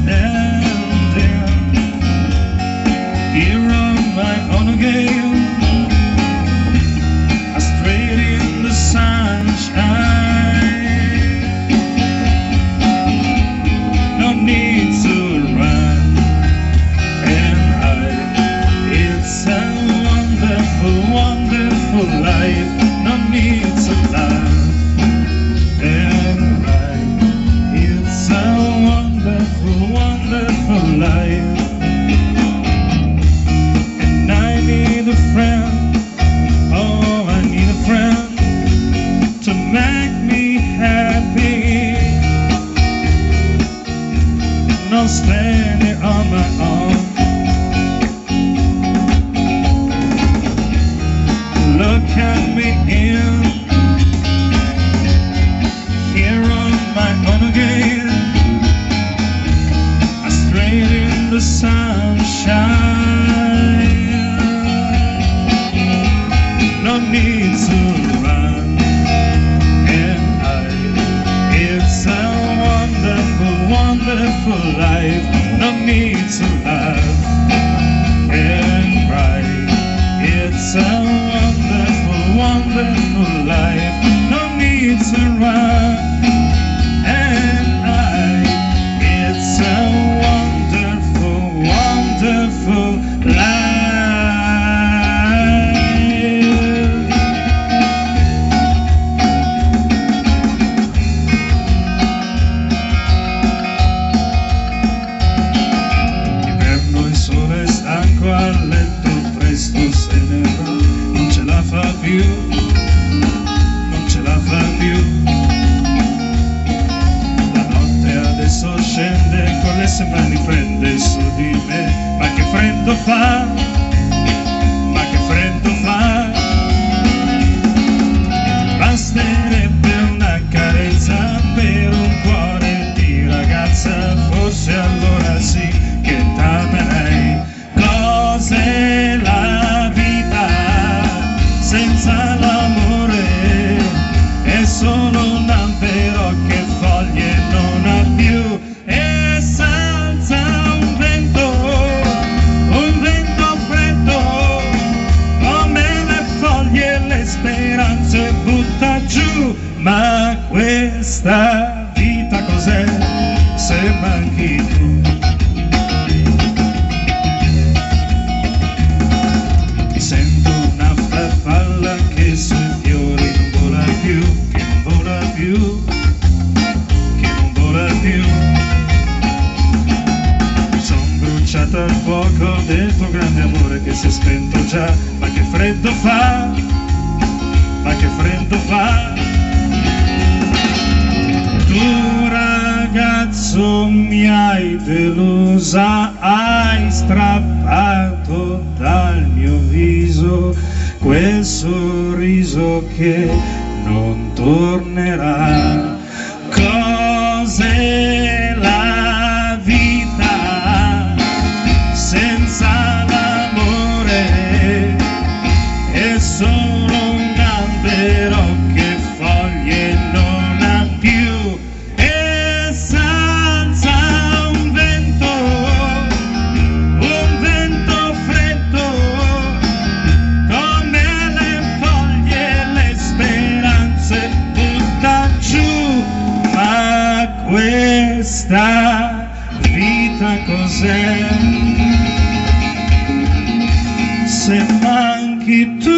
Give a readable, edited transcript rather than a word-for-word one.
standing here on my own again, straight in the sunshine. No need to run and hide. It's a wonderful, wonderful life. No need to laugh and hide. It's a wonderful, wonderful life. And I need a friend. Oh, I need a friend to make me happy. No standing on my own. Look at me in here on my own again, straight in the sunshine. No need to run and hide. It's a wonderful, wonderful life. No need to laugh and cry. It's a wonderful, wonderful life. No need to run and hide. It's a wonderful, wonderful life. Al letto presto se ne va, non ce la fa più, non ce la fa più. La notte adesso scende, con le sue mani prende su di me. Ma che freddo fa, ma che freddo fa. Basterebbe una carezza per un cuore di ragazza, forse allora sì che t'amerei. Cos'è la vita senza l'amore? È solo un albero che foglie non ha più, e senza un vento freddo, come le foglie le speranze butta giù. Ma questa vita cos'è se manchi tu? Sento una farfalla che sui fiori non vola più, che non vola più, che non vola più. Son bruciata al fuoco del tuo grande amore che si è spento già. Ma che freddo fa, ma che freddo fa. Tu ragazzo mi hai delusa, hai strappato dal mio viso quel sorriso che non tornerà. Cos'è la vita senza l'amore? È solo un albero che foglie non ha più, e senza un vento freddo, come le foglie le speranze butta giù. Ma questa vita cos'è se manchi tu?